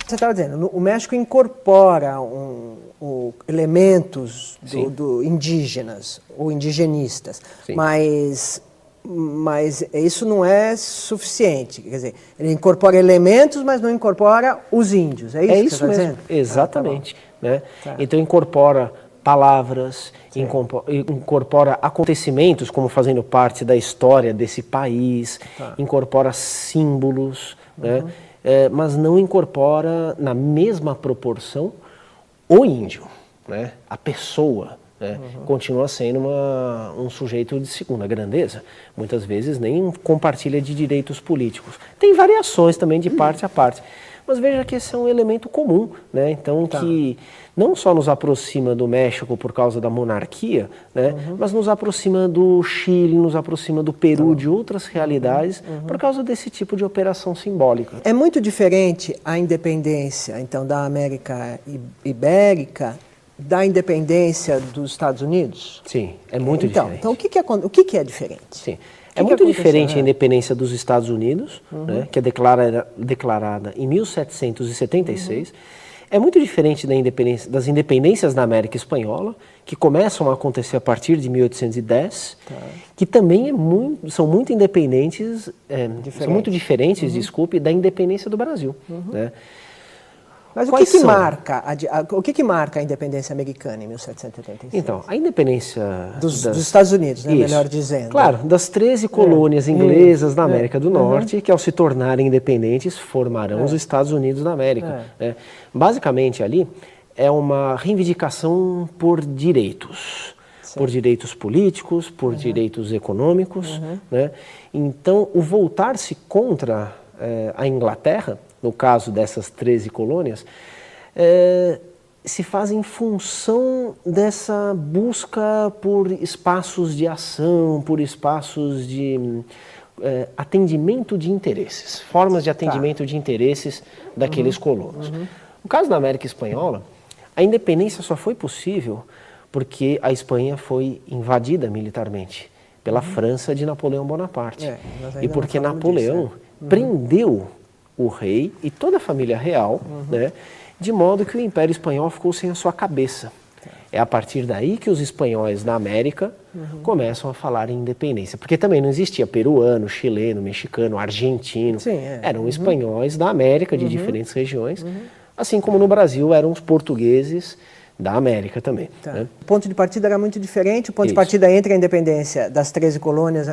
Você estava dizendo, o México incorpora elementos do indígenas ou indigenistas, mas isso não é suficiente. Quer dizer, ele incorpora elementos, mas não incorpora os índios. É isso que você está dizendo? Exatamente. Né? Tá. Então incorpora palavras, incorpora acontecimentos como fazendo parte da história desse país, incorpora símbolos, né? Mas não incorpora na mesma proporção o índio, né? A pessoa, né? Continua sendo um sujeito de segunda grandeza, muitas vezes nem compartilha de direitos políticos. Tem variações também de parte a parte, mas veja que esse é um elemento comum, né? Então que não só nos aproxima do México por causa da monarquia, né? Mas nos aproxima do Chile, nos aproxima do Peru, de outras realidades, por causa desse tipo de operação simbólica. É muito diferente a independência, então, da América Ibérica da independência dos Estados Unidos? Sim, é muito diferente. Então, o que é diferente? Sim. É muito diferente a independência dos Estados Unidos, né, que é declarada em 1776. É muito diferente das independências da América Espanhola, que começam a acontecer a partir de 1810, que também são muito independentes, são muito diferentes, da independência do Brasil. Né? Mas o que marca a independência americana em 1776? Então, a independência dos Estados Unidos, né, melhor dizendo. Claro, das 13 colônias inglesas da América do Norte, que ao se tornarem independentes formarão os Estados Unidos da América. Né? Basicamente ali é uma reivindicação por direitos. Por direitos políticos, por direitos econômicos. Né? Então, o voltar-se contra a Inglaterra, no caso dessas 13 colônias, se faz em função dessa busca por espaços de ação, por espaços de atendimento de interesses, formas de atendimento de interesses daqueles colonos. No caso da América Espanhola, a independência só foi possível porque a Espanha foi invadida militarmente pela França de Napoleão Bonaparte. E porque Napoleão prendeu o rei e toda a família real, né, de modo que o Império Espanhol ficou sem a sua cabeça. É a partir daí que os espanhóis da América começam a falar em independência. Porque também não existia peruano, chileno, mexicano, argentino. Eram espanhóis da América, de diferentes regiões. Assim como no Brasil eram os portugueses da América também. Né? O ponto de partida era muito diferente. O ponto de partida entre a independência das 13 colônias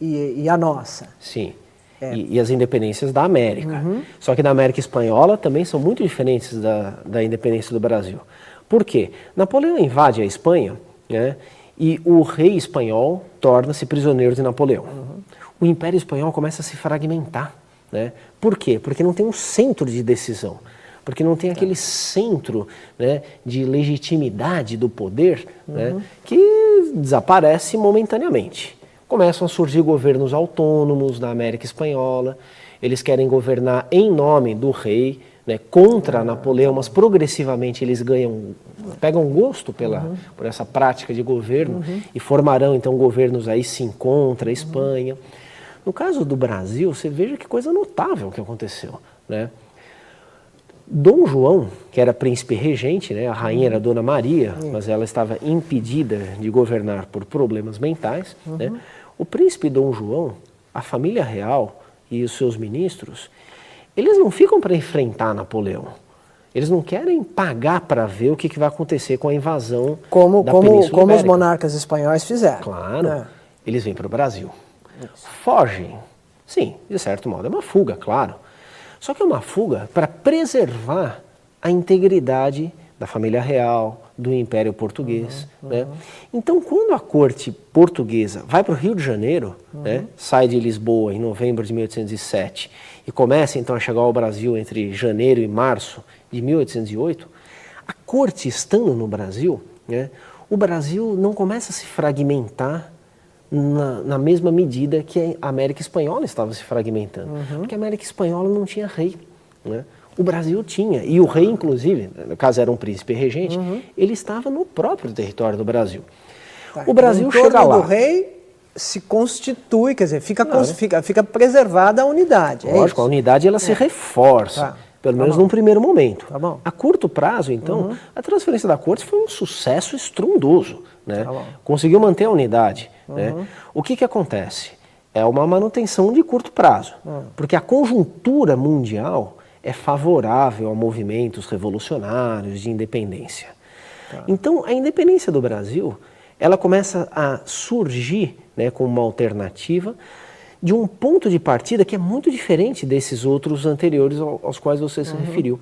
e a nossa. Sim. E as independências da América. Só que da América Espanhola também são muito diferentes da independência do Brasil. Por quê? Napoleão invade a Espanha, né, e o rei espanhol torna-se prisioneiro de Napoleão. O Império Espanhol começa a se fragmentar. Né? Por quê? Porque não tem um centro de decisão. Porque não tem aquele centro, né, de legitimidade do poder, né, que desaparece momentaneamente. Começam a surgir governos autônomos na América Espanhola, eles querem governar em nome do rei, né, contra Napoleão, mas progressivamente eles pegam gosto por essa prática de governo e formarão então governos aí sim contra a Espanha. No caso do Brasil, você veja que coisa notável que aconteceu. Né? Dom João, que era príncipe regente, né, a rainha era Dona Maria, mas ela estava impedida de governar por problemas mentais, né? O príncipe Dom João, a família real e os seus ministros, eles não ficam para enfrentar Napoleão. Eles não querem pagar para ver o que vai acontecer com a invasão da Península Ibérica. Os monarcas espanhóis fizeram. Claro, eles vêm para o Brasil. Fogem. Sim, de certo modo, é uma fuga, claro. Só que é uma fuga para preservar a integridade da família real, do Império Português. Né? Então, quando a corte portuguesa vai para o Rio de Janeiro, né, sai de Lisboa em novembro de 1807 e começa então a chegar ao Brasil entre janeiro e março de 1808, a corte estando no Brasil, né, o Brasil não começa a se fragmentar na mesma medida que a América Espanhola estava se fragmentando. Porque a América Espanhola não tinha rei. Né? O Brasil tinha, e o rei, inclusive, no caso era um príncipe regente, ele estava no próprio território do Brasil. O Brasil chega lá. Do rei se constitui, quer dizer, fica preservada a unidade. Lógico, a unidade ela se reforça, pelo menos num primeiro momento. Tá bom. A curto prazo, então, a transferência da corte foi um sucesso estrondoso, né? Conseguiu manter a unidade. Né? O que acontece? É uma manutenção de curto prazo, porque a conjuntura mundial é favorável a movimentos revolucionários de independência. Então, a independência do Brasil, ela começa a surgir, né, como uma alternativa de um ponto de partida que é muito diferente desses outros anteriores aos quais você se referiu.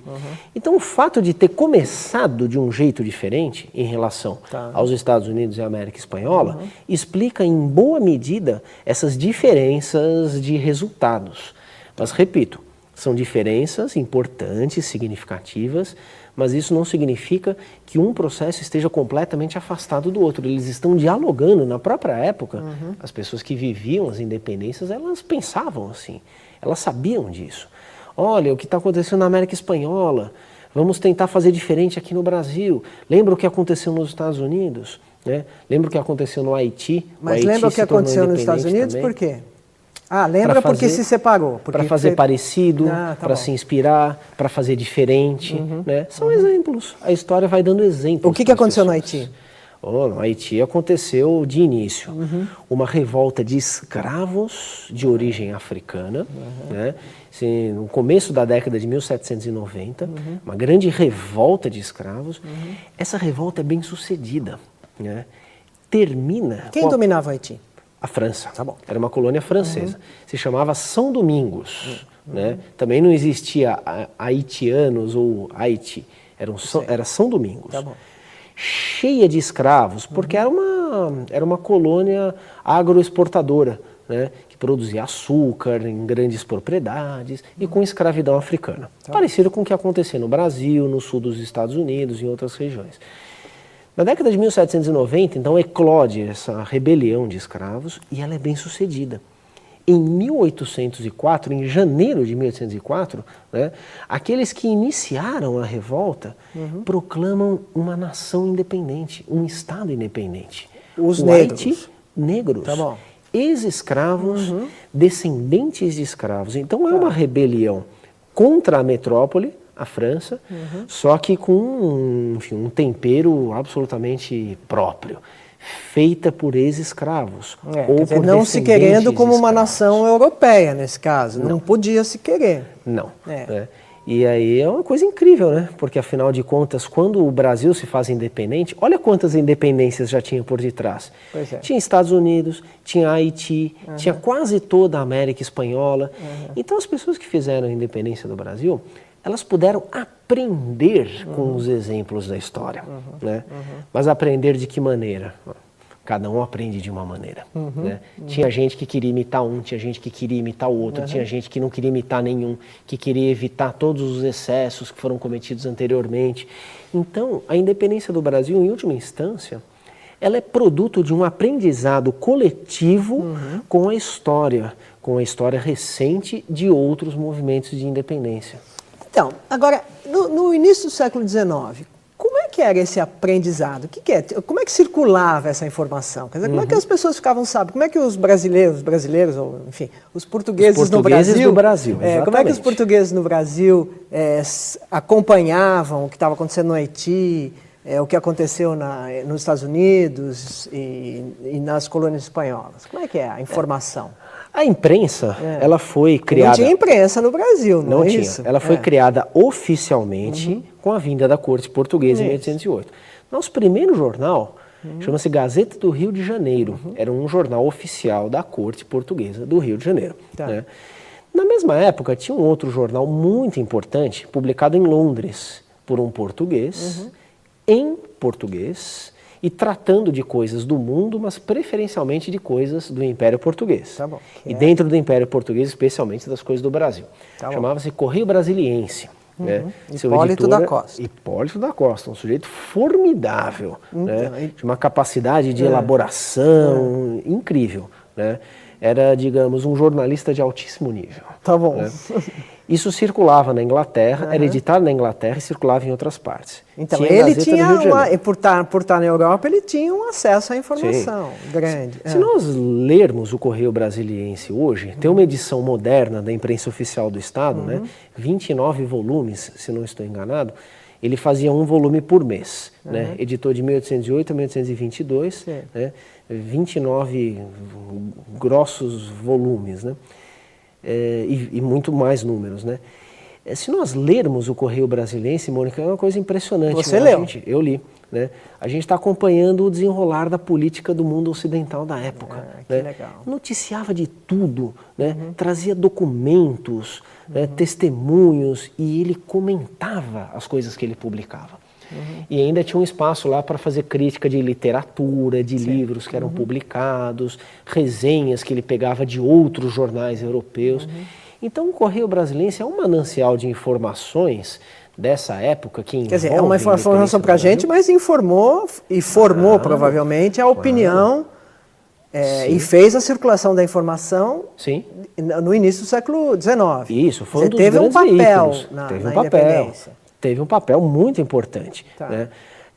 Então, o fato de ter começado de um jeito diferente em relação aos Estados Unidos e à América Espanhola explica em boa medida essas diferenças de resultados. Mas, repito, são diferenças importantes, significativas, mas isso não significa que um processo esteja completamente afastado do outro. Eles estão dialogando. Na própria época, as pessoas que viviam as independências, elas pensavam assim, elas sabiam disso. Olha, o que está acontecendo na América Espanhola, vamos tentar fazer diferente aqui no Brasil. Lembra o que aconteceu nos Estados Unidos? Né? Lembra o que aconteceu no Haiti? Mas lembra o que aconteceu nos Estados Unidos por quê? Lembra porque se separou. Para fazer parecido, para se inspirar, para fazer diferente. Né? São exemplos. A história vai dando exemplos. O que aconteceu no Haiti? No Haiti aconteceu de início uma revolta de escravos de origem africana. Né? Assim, no começo da década de 1790, uma grande revolta de escravos. Essa revolta é bem sucedida. Né? Termina... Quem dominava o Haiti? A França. Tá bom. Era uma colônia francesa. Se chamava São Domingos. Né? Também não existia haitianos ou Haiti. Era São Domingos. Tá bom. Cheia de escravos, porque era uma colônia agroexportadora, né? Que produzia açúcar em grandes propriedades e com escravidão africana. Parecido com o que acontecia no Brasil, no sul dos Estados Unidos e em outras regiões. Na década de 1790, então, eclode essa rebelião de escravos e ela é bem sucedida. Em 1804, em janeiro de 1804, né, aqueles que iniciaram a revolta proclamam uma nação independente, um Estado independente. Os negros. Haiti, negros. Tá bom. Ex-escravos, descendentes de escravos. Então é uma rebelião contra a metrópole, a França, só que com um tempero absolutamente próprio, feita por ex-escravos. Ou por não se querendo como uma nação europeia, nesse caso. Não podia se querer. Não. E aí é uma coisa incrível, né? Porque, afinal de contas, quando o Brasil se faz independente, olha quantas independências já tinha por detrás. Tinha Estados Unidos, tinha Haiti, tinha quase toda a América Espanhola. Então, as pessoas que fizeram a independência do Brasil, elas puderam aprender com os exemplos da história. Né? Mas aprender de que maneira? Cada um aprende de uma maneira. Né? Tinha gente que queria imitar um, tinha gente que queria imitar o outro, tinha gente que não queria imitar nenhum, que queria evitar todos os excessos que foram cometidos anteriormente. Então, a independência do Brasil, em última instância, ela é produto de um aprendizado coletivo com a história recente de outros movimentos de independência. Então, agora, no início do século XIX, como é que era esse aprendizado? Como é que circulava essa informação? Quer dizer, como é que as pessoas ficavam sabendo? Como é que os brasileiros ou, enfim, os portugueses no Brasil... do Brasil, exatamente. Como é que os portugueses no Brasil acompanhavam o que estava acontecendo no Haiti, o que aconteceu nos Estados Unidos e nas colônias espanholas? Como é que é a informação? A imprensa, ela foi criada... Não tinha imprensa no Brasil, não é tinha. Isso? Ela foi criada oficialmente com a vinda da corte portuguesa em 1808. Nosso primeiro jornal chama-se Gazeta do Rio de Janeiro. Era um jornal oficial da corte portuguesa do Rio de Janeiro. Né? Na mesma época, tinha um outro jornal muito importante, publicado em Londres, por um português, em português, e tratando de coisas do mundo, mas preferencialmente de coisas do Império Português. Tá bom. E dentro do Império Português, especialmente das coisas do Brasil. Chamava-se Correio Brasiliense. Né? Hipólito da Costa. Hipólito da Costa, um sujeito formidável, né? De uma capacidade de elaboração incrível. Né? Era, digamos, um jornalista de altíssimo nível. Tá bom. Né? Isso circulava na Inglaterra, era editado na Inglaterra e circulava em outras partes. Então, ele tinha, por estar na Europa, ele tinha um acesso à informação grande. Se nós lermos o Correio Brasiliense hoje, tem uma edição moderna da imprensa oficial do Estado, né, 29 volumes, se não estou enganado, ele fazia um volume por mês, né, editou de 1808 a 1822, né, 29 grossos volumes, né, e muito mais números, né. Se nós lermos o Correio Brasiliense, Mônica, é uma coisa impressionante. Você leu? Eu li. Né? A gente está acompanhando o desenrolar da política do mundo ocidental da época. Que né? legal. Noticiava de tudo, né? Trazia documentos, né? Testemunhos, e ele comentava as coisas que ele publicava. E ainda tinha um espaço lá para fazer crítica de literatura, de livros que eram publicados, resenhas que ele pegava de outros jornais europeus. Então o Correio Brasiliense é um manancial de informações dessa época que envolve... Quer dizer, é uma informação para a gente, mas informou e formou provavelmente a opinião e fez a circulação da informação no início do século XIX. Isso, foi um dos teve grandes um papel veículos. na independência. Teve um papel muito importante. Né?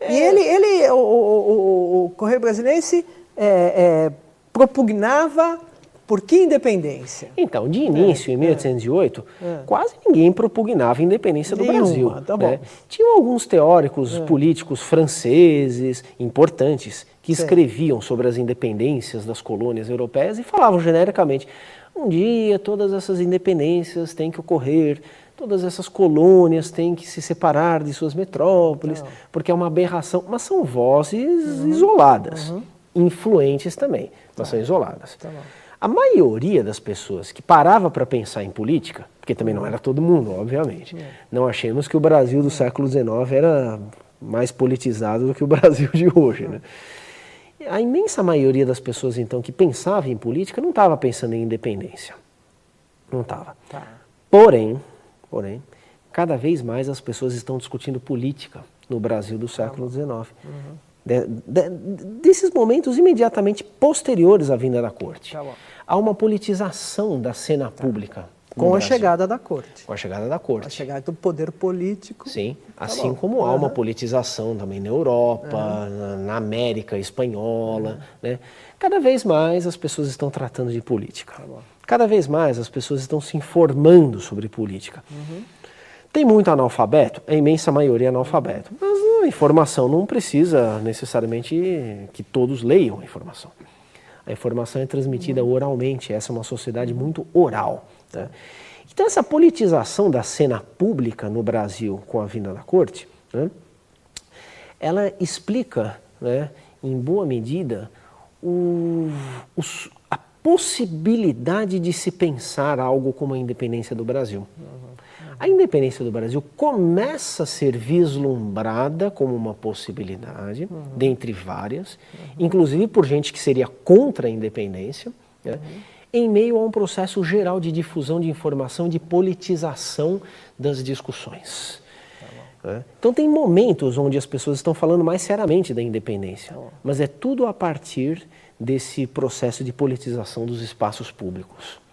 E o Correio Brasiliense propugnava por que independência? Então, de início, em 1808, quase ninguém propugnava a independência do Brasil. Né? Tinham alguns teóricos políticos franceses importantes que escreviam sobre as independências das colônias europeias e falavam genericamente: um dia todas essas independências têm que ocorrer, todas essas colônias têm que se separar de suas metrópoles, porque é uma aberração. Mas são vozes isoladas, influentes também, mas são isoladas. A maioria das pessoas que parava para pensar em política, porque também não era todo mundo, obviamente, não achemos que o Brasil do século XIX era mais politizado do que o Brasil de hoje. Né? A imensa maioria das pessoas, então, que pensava em política não estava pensando em independência. Não estava. Porém, cada vez mais as pessoas estão discutindo política no Brasil do século XIX. Desses momentos imediatamente posteriores à vinda da corte. Há uma politização da cena pública. Com a chegada da corte. Com a chegada da corte. A chegada do poder político. Sim, assim como há uma politização também na Europa, na América espanhola. Né? Cada vez mais as pessoas estão tratando de política. Cada vez mais as pessoas estão se informando sobre política. Tem muito analfabeto? A imensa maioria é analfabeto. Mas a informação não precisa necessariamente que todos leiam a informação. A informação é transmitida oralmente, essa é uma sociedade muito oral. Né? Então essa politização da cena pública no Brasil com a vinda da corte, né, ela explica, né, em boa medida, a possibilidade de se pensar algo como a independência do Brasil. A independência do Brasil começa a ser vislumbrada como uma possibilidade, dentre várias, inclusive por gente que seria contra a independência, né, em meio a um processo geral de difusão de informação, de politização das discussões. Então tem momentos onde as pessoas estão falando mais seriamente da independência, mas é tudo a partir desse processo de politização dos espaços públicos.